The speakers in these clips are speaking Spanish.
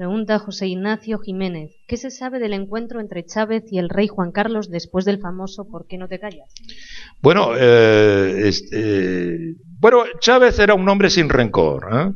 Pregunta José Ignacio Jiménez. ¿Qué se sabe del encuentro entre Chávez y el rey Juan Carlos después del famoso ¿Por qué no te callas? Bueno, Chávez era un hombre sin rencor,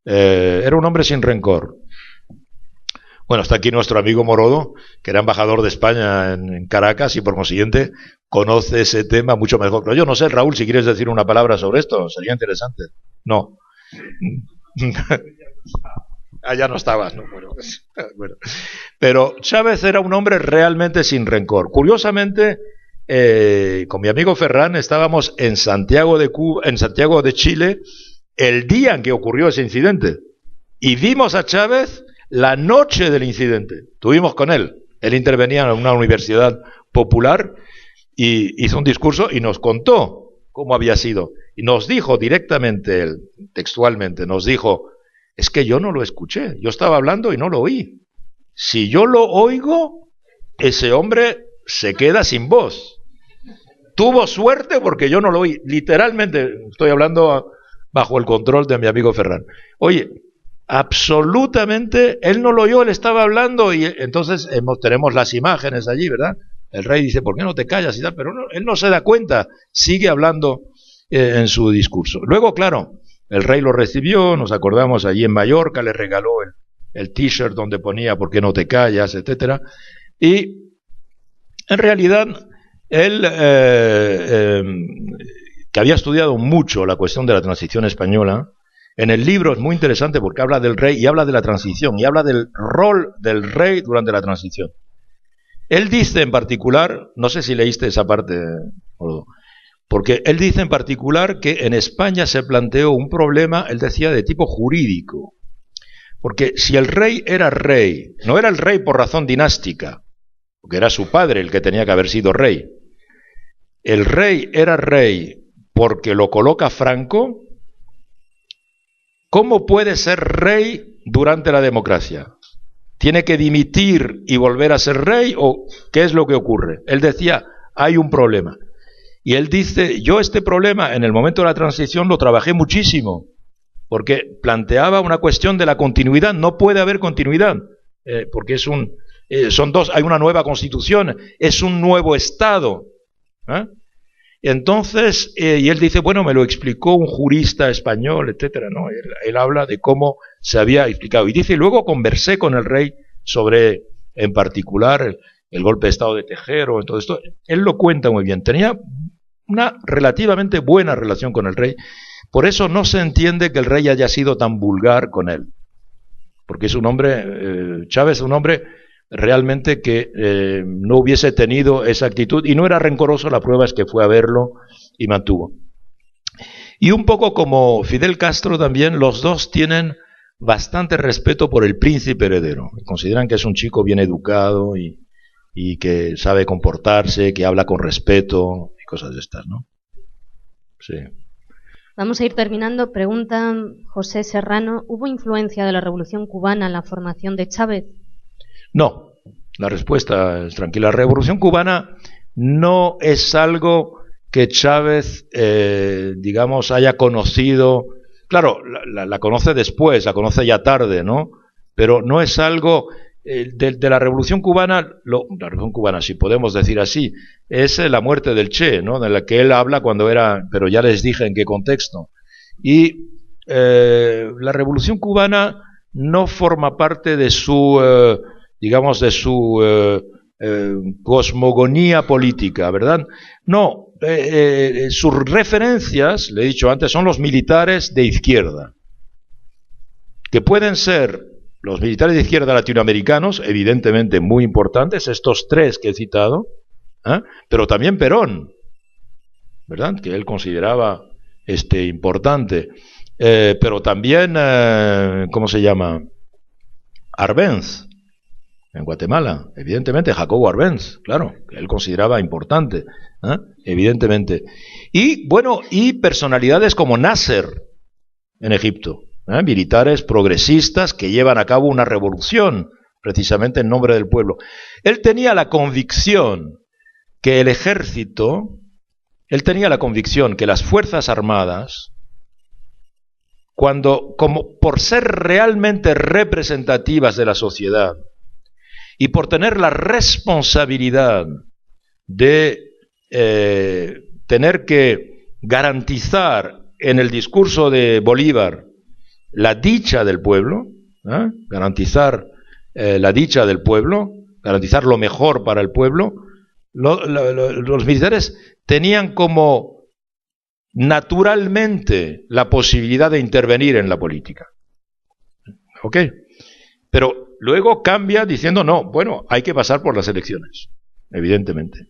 era un hombre sin rencor. Bueno, está aquí nuestro amigo Morodo, que era embajador de España en Caracas y por consiguiente conoce ese tema mucho mejor. Pero yo no sé, Raúl, si quieres decir una palabra sobre esto, sería interesante. No. Ya no estabas, ¿no? Bueno. Pero Chávez era un hombre realmente sin rencor. Curiosamente, con mi amigo Ferran estábamos en Santiago de Chile, el día en que ocurrió ese incidente. Y vimos a Chávez la noche del incidente. Estuvimos con él. Él intervenía en una universidad popular y hizo un discurso y nos contó cómo había sido. Y nos dijo directamente, él, textualmente, nos dijo: es que yo no lo escuché, yo estaba hablando y no lo oí. Si yo lo oigo, ese hombre se queda sin voz. Tuvo suerte porque yo no lo oí. Literalmente, estoy hablando bajo el control de mi amigo Ferran. Oye, absolutamente, él no lo oyó, él estaba hablando y entonces tenemos las imágenes allí, ¿verdad? El rey dice: ¿por qué no te callas? Y tal, pero no, él no se da cuenta, sigue hablando en su discurso. Luego, claro, el rey lo recibió, nos acordamos allí en Mallorca, le regaló el t-shirt donde ponía ¿por qué no te callas?, etcétera. Y en realidad él, que había estudiado mucho la cuestión de la transición española, en el libro es muy interesante porque habla del rey y habla de la transición y habla del rol del rey durante la transición. Él dice en particular, no sé si leíste esa parte, porque él dice en particular que en España se planteó un problema, él decía, de tipo jurídico. Porque si el rey era rey, no era el rey por razón dinástica, porque era su padre el que tenía que haber sido rey. El rey era rey porque lo coloca Franco. ¿Cómo puede ser rey durante la democracia? ¿Tiene que dimitir y volver a ser rey o qué es lo que ocurre? Él decía, hay un problema. Y él dice, yo este problema en el momento de la transición lo trabajé muchísimo, porque planteaba una cuestión de la continuidad. No puede haber continuidad, porque son dos, hay una nueva constitución, es un nuevo Estado. Entonces, y él dice, bueno, me lo explicó un jurista español, etcétera, ¿no? Él habla de cómo se había explicado. Y dice, luego conversé con el rey sobre, en particular, el golpe de Estado de Tejero, todo esto. Él lo cuenta muy bien. Tenía una relativamente buena relación con el rey. Por eso no se entiende que el rey haya sido tan vulgar con él. Porque es un hombre, Chávez es un hombre realmente que no hubiese tenido esa actitud y no era rencoroso. La prueba es que fue a verlo y mantuvo. Y un poco como Fidel Castro también, los dos tienen bastante respeto por el príncipe heredero. Consideran que es un chico bien educado y que sabe comportarse, que habla con respeto y cosas de estas, ¿no? Sí. Vamos a ir terminando. Pregunta José Serrano, ¿hubo influencia de la Revolución Cubana en la formación de Chávez? No, la respuesta es tranquila. La Revolución Cubana no es algo que Chávez, digamos, haya conocido. Claro, la conoce después, la conoce ya tarde, ¿no? Pero no es algo de la Revolución Cubana. La Revolución Cubana, si podemos decir así, es la muerte del Che, ¿no? De la que él habla cuando era, pero ya les dije en qué contexto. Y la Revolución Cubana no forma parte de su digamos, de su cosmogonía política, ¿verdad? No, sus referencias, le he dicho antes, son los militares de izquierda, que pueden ser los militares de izquierda latinoamericanos, evidentemente muy importantes, estos tres que he citado, pero también Perón, ¿verdad? Que él consideraba importante, pero también, ¿cómo se llama? Arbenz, en Guatemala, evidentemente, Jacobo Arbenz, claro, que él consideraba importante, evidentemente. Y, bueno, y personalidades como Nasser en Egipto, militares progresistas que llevan a cabo una revolución, precisamente en nombre del pueblo. Él tenía la convicción que el ejército, él tenía la convicción que las Fuerzas Armadas como por ser realmente representativas de la sociedad y por tener la responsabilidad de tener que garantizar en el discurso de Bolívar la dicha del pueblo, garantizar la dicha del pueblo, garantizar lo mejor para el pueblo, los militares tenían como naturalmente la posibilidad de intervenir en la política. ¿Ok? Pero luego cambia diciendo, no, bueno, hay que pasar por las elecciones, evidentemente.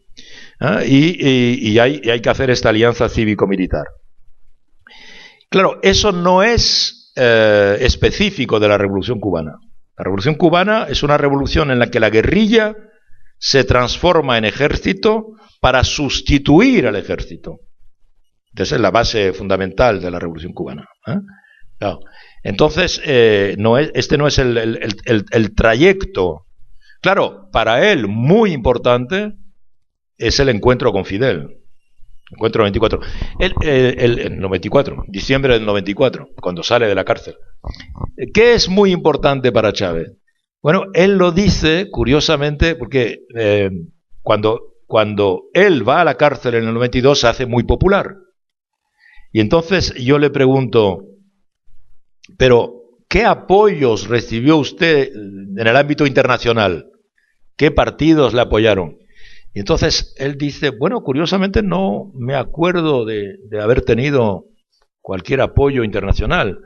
Y hay que hacer esta alianza cívico-militar. Claro, eso no es específico de la Revolución Cubana. La Revolución Cubana es una revolución en la que la guerrilla se transforma en ejército para sustituir al ejército. Esa es la base fundamental de la Revolución Cubana. Claro. Entonces, este no es el trayecto. Claro, para él, muy importante, es el encuentro con Fidel. Encuentro 94. El 94, diciembre del 94, cuando sale de la cárcel. ¿Qué es muy importante para Chávez? Bueno, él lo dice, curiosamente, porque cuando él va a la cárcel en el 92 se hace muy popular. Y entonces yo le pregunto, pero ¿qué apoyos recibió usted en el ámbito internacional? ¿Qué partidos le apoyaron? Y entonces él dice, bueno, curiosamente no me acuerdo de haber tenido cualquier apoyo internacional.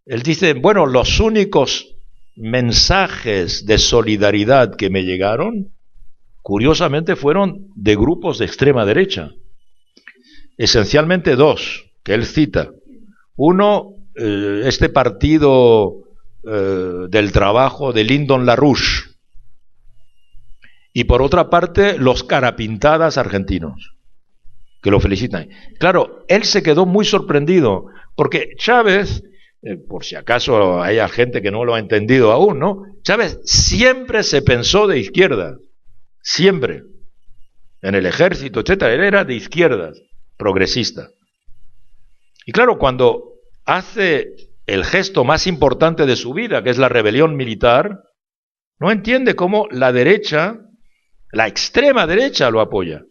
Él dice, bueno, los únicos mensajes de solidaridad que me llegaron, curiosamente fueron de grupos de extrema derecha. Esencialmente dos, que él cita. Uno, este partido del trabajo de Lyndon LaRouche. Y por otra parte, los carapintadas argentinos, que lo felicitan. Claro, él se quedó muy sorprendido, porque Chávez, por si acaso hay gente que no lo ha entendido aún, ¿no? Chávez siempre se pensó de izquierda, siempre. En el ejército, etcétera, él era de izquierdas, progresista. Y claro, cuando hace el gesto más importante de su vida, que es la rebelión militar, no entiende cómo la derecha, la extrema derecha, lo apoya.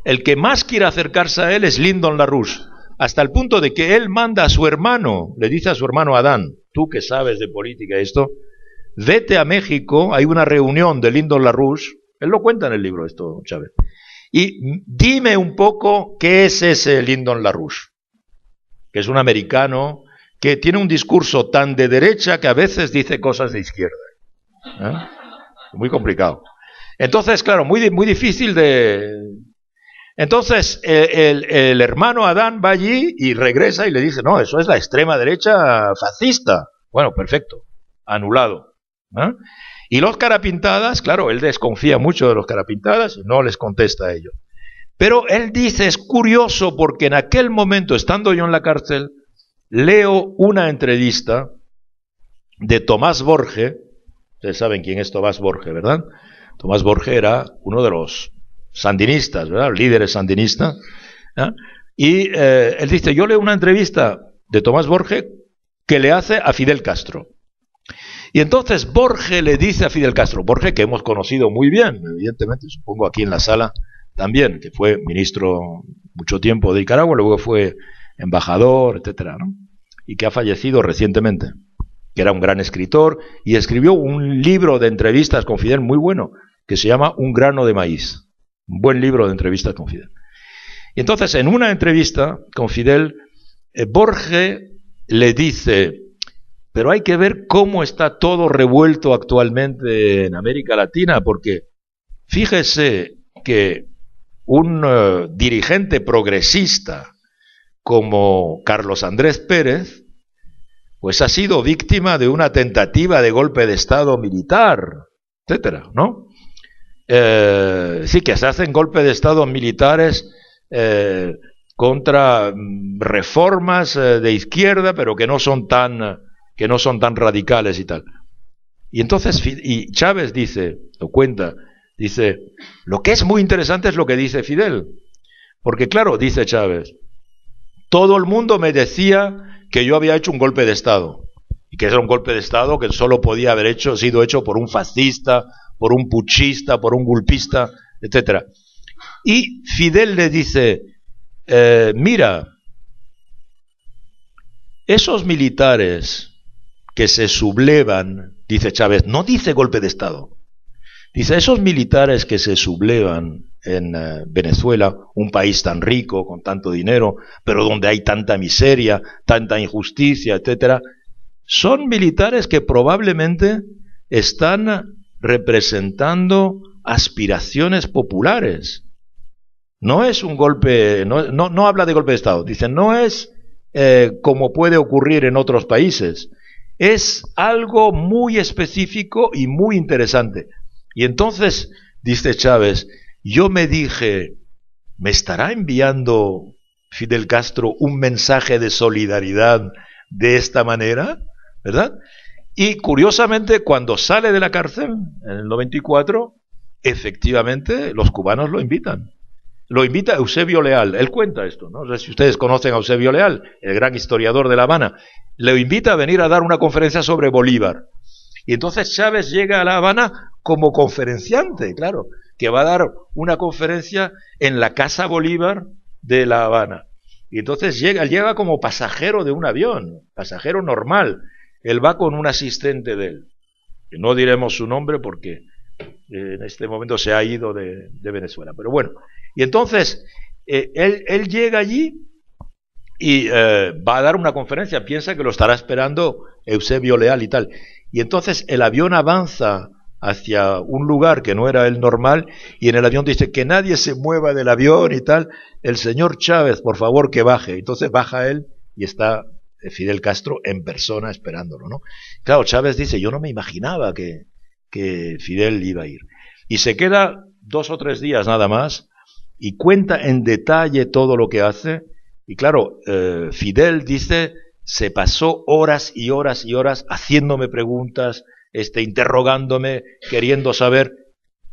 El que más quiere acercarse a él es Lyndon LaRouche, hasta el punto de que él manda a su hermano, le dice a su hermano Adán, tú que sabes de política esto, vete a México, hay una reunión de Lyndon LaRouche, él lo cuenta en el libro esto, Chávez, y dime un poco qué es ese Lyndon LaRouche, que es un americano que tiene un discurso tan de derecha que a veces dice cosas de izquierda. Muy complicado. Entonces, claro, muy difícil de... Entonces, el hermano Adán va allí y regresa y le dice, no, eso es la extrema derecha fascista. Bueno, perfecto, anulado. Y los carapintadas, claro, él desconfía mucho de los carapintadas y no les contesta a ellos. Pero él dice, es curioso porque en aquel momento, estando yo en la cárcel, leo una entrevista de Tomás Borge. Ustedes saben quién es Tomás Borge, ¿verdad? Tomás Borge era uno de los sandinistas, ¿verdad? Líderes sandinistas. Y él dice, yo leo una entrevista de Tomás Borge que le hace a Fidel Castro. Y entonces Borge le dice a Fidel Castro, Borge que hemos conocido muy bien, evidentemente, supongo aquí en la sala también, que fue ministro mucho tiempo de Nicaragua, luego fue embajador, etcétera, ¿no? Y que ha fallecido recientemente, que era un gran escritor y escribió un libro de entrevistas con Fidel muy bueno, que se llama Un grano de maíz, un buen libro de entrevistas con Fidel. Y entonces en una entrevista con Fidel, Borge le dice, pero hay que ver cómo está todo revuelto actualmente en América Latina, porque fíjese que un dirigente progresista como Carlos Andrés Pérez, pues ha sido víctima de una tentativa de golpe de Estado militar, etcétera, ¿no? Sí, que se hacen golpes de Estado militares contra reformas de izquierda, pero que no son tan radicales y tal. Y entonces, y Chávez dice, lo cuenta, dice, lo que es muy interesante es lo que dice Fidel, porque claro, dice Chávez, todo el mundo me decía que yo había hecho un golpe de Estado, y que era un golpe de Estado que solo podía haber sido hecho por un fascista, por un puchista, por un golpista, etcétera. Y Fidel le dice, mira, esos militares que se sublevan, dice Chávez, no dice golpe de Estado, dice, esos militares que se sublevan en Venezuela, un país tan rico, con tanto dinero, pero donde hay tanta miseria, tanta injusticia, etcétera, son militares que probablemente están representando aspiraciones populares. No es un golpe, no habla de golpe de Estado, dice, no es como puede ocurrir en otros países, es algo muy específico y muy interesante. Y entonces, dice Chávez, yo me dije, ¿me estará enviando Fidel Castro un mensaje de solidaridad de esta manera? ¿Verdad? Y curiosamente, cuando sale de la cárcel, en el 94, efectivamente los cubanos lo invitan. Lo invita Eusebio Leal, él cuenta esto, ¿no? No sé si ustedes conocen a Eusebio Leal, el gran historiador de La Habana. Le invita a venir a dar una conferencia sobre Bolívar. Y entonces Chávez llega a La Habana como conferenciante, claro, que va a dar una conferencia en la Casa Bolívar de La Habana. Y entonces llega como pasajero de un avión, pasajero normal. Él va con un asistente de él, que no diremos su nombre porque en este momento se ha ido de Venezuela. Pero bueno, y entonces él llega allí y va a dar una conferencia, piensa que lo estará esperando Eusebio Leal y tal. Y entonces el avión avanza hacia un lugar que no era el normal, y en el avión dice que nadie se mueva del avión y tal, el señor Chávez, por favor, que baje. Entonces baja él y está Fidel Castro en persona esperándolo, ¿no? Claro, Chávez dice, yo no me imaginaba que Fidel iba a ir. Y se queda 2 o 3 días nada más, y cuenta en detalle todo lo que hace, y claro, Fidel dice, se pasó horas y horas y horas haciéndome preguntas, interrogándome, queriendo saber,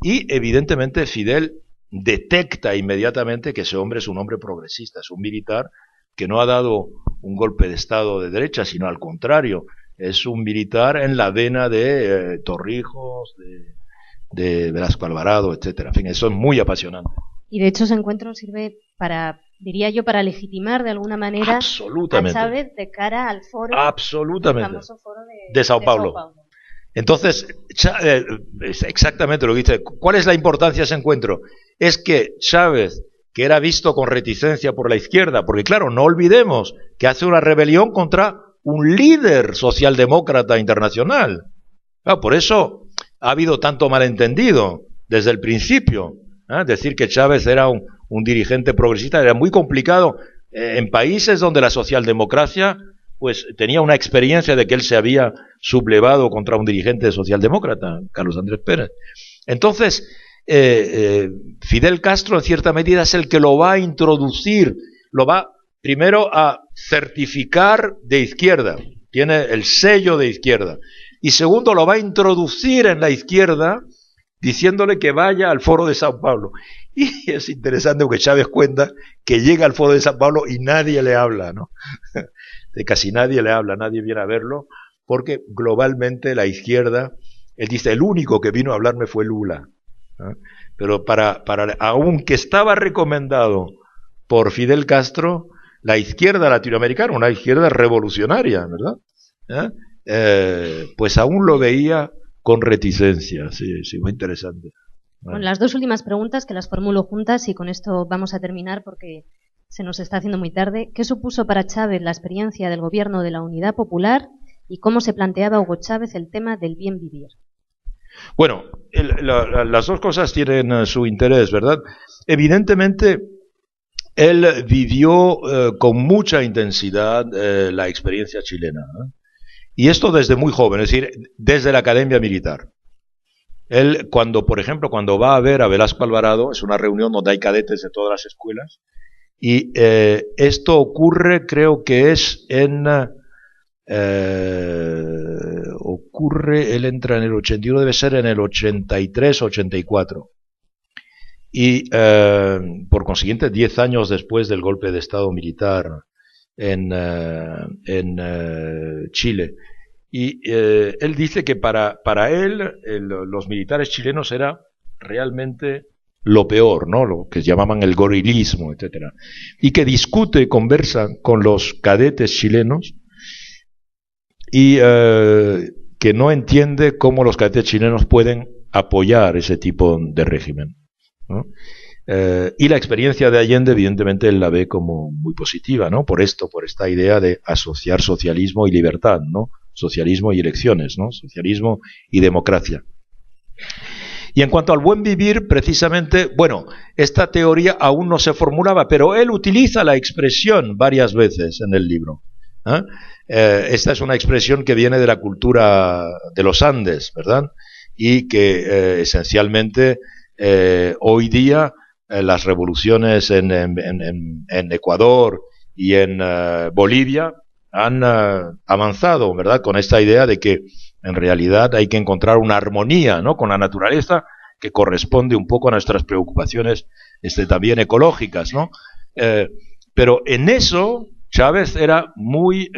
y evidentemente Fidel detecta inmediatamente que ese hombre es un hombre progresista, es un militar que no ha dado un golpe de Estado de derecha, sino al contrario, es un militar en la vena de Torrijos, de Velasco Alvarado, etcétera. En fin, eso es muy apasionante. Y de hecho ese encuentro sirve para, diría yo, para legitimar de alguna manera a Chávez de cara al foro, absolutamente, el famoso foro de Sao Paulo. Entonces, es exactamente lo que dice. ¿Cuál es la importancia de ese encuentro? Es que Chávez, que era visto con reticencia por la izquierda, porque claro, no olvidemos que hace una rebelión contra un líder socialdemócrata internacional. Claro, por eso ha habido tanto malentendido desde el principio. Decir que Chávez era un dirigente progresista era muy complicado en países donde la socialdemocracia pues tenía una experiencia de que él se había sublevado contra un dirigente socialdemócrata, Carlos Andrés Pérez. Entonces, Fidel Castro en cierta medida es el que lo va a introducir, lo va primero a certificar de izquierda, tiene el sello de izquierda, y segundo lo va a introducir en la izquierda diciéndole que vaya al foro de Sao Paulo. Y es interesante porque Chávez cuenta que llega al foro de Sao Paulo y nadie le habla, ¿no? De casi nadie le habla, nadie viene a verlo, porque globalmente la izquierda, él dice, el único que vino a hablarme fue Lula, ¿no? Pero aunque estaba recomendado por Fidel Castro, la izquierda latinoamericana, una izquierda revolucionaria, ¿verdad? Pues aún lo veía con reticencia. Sí, muy interesante. Bueno, las 2 últimas preguntas que las formulo juntas y con esto vamos a terminar porque se nos está haciendo muy tarde. ¿Qué supuso para Chávez la experiencia del gobierno de la Unidad Popular y cómo se planteaba Hugo Chávez el tema del bien vivir? Bueno, las 2 cosas tienen su interés, ¿verdad? Evidentemente, él vivió con mucha intensidad la experiencia chilena, ¿no? Y esto desde muy joven, es decir, desde la academia militar. Él, por ejemplo, cuando va a ver a Velasco Alvarado, es una reunión donde hay cadetes de todas las escuelas, y esto ocurre, creo que es él entra en el 81, debe ser en el 83, 84. Y por consiguiente, 10 años después del golpe de Estado militar en Chile. Y él dice que para él los militares chilenos era realmente lo peor, ¿no? Lo que llamaban el gorilismo, etcétera. Y que discute, conversa con los cadetes chilenos y que no entiende cómo los cadetes chilenos pueden apoyar ese tipo de régimen, ¿no? Y la experiencia de Allende, evidentemente, él la ve como muy positiva, ¿no? Por esta idea de asociar socialismo y libertad, ¿no? Socialismo y elecciones, ¿no? Socialismo y democracia. Y en cuanto al buen vivir, precisamente, bueno, esta teoría aún no se formulaba, pero él utiliza la expresión varias veces en el libro. Esta es una expresión que viene de la cultura de los Andes, ¿verdad? Y que esencialmente hoy día las revoluciones en Ecuador y en Bolivia han avanzado, ¿verdad? Con esta idea de que en realidad hay que encontrar una armonía, ¿no? Con la naturaleza que corresponde un poco a nuestras preocupaciones también ecológicas, ¿no? Pero en eso Chávez era muy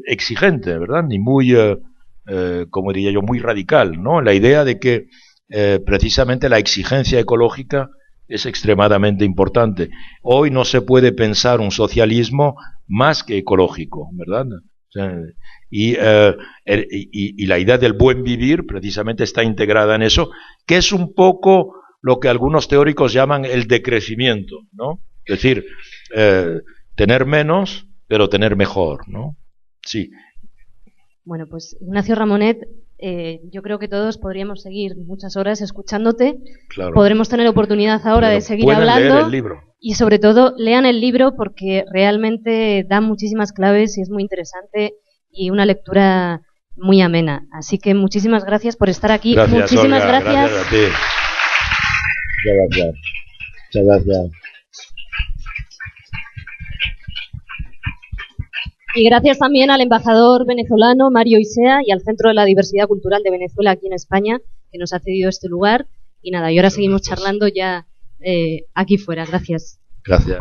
exigente, ¿verdad? Ni muy, como diría yo, muy radical, ¿no? La idea de que precisamente la exigencia ecológica es extremadamente importante. Hoy no se puede pensar un socialismo más que ecológico, ¿verdad? O sea, y la idea del buen vivir precisamente está integrada en eso, que es un poco lo que algunos teóricos llaman el decrecimiento, ¿no? Es decir, tener menos, pero tener mejor, ¿no? Sí. Bueno, pues Ignacio Ramonet, yo creo que todos podríamos seguir muchas horas escuchándote. Claro. Podremos tener oportunidad ahora de seguir hablando. Leer el libro. Y sobre todo, lean el libro porque realmente da muchísimas claves y es muy interesante y una lectura muy amena. Así que muchísimas gracias por estar aquí. Gracias, muchísimas Olga, gracias. Gracias a ti. Gracias. Muchas gracias. Y gracias también al embajador venezolano Mario Isea y al Centro de la Diversidad Cultural de Venezuela aquí en España, que nos ha cedido este lugar. Y nada, y ahora seguimos charlando ya aquí fuera. Gracias. Gracias.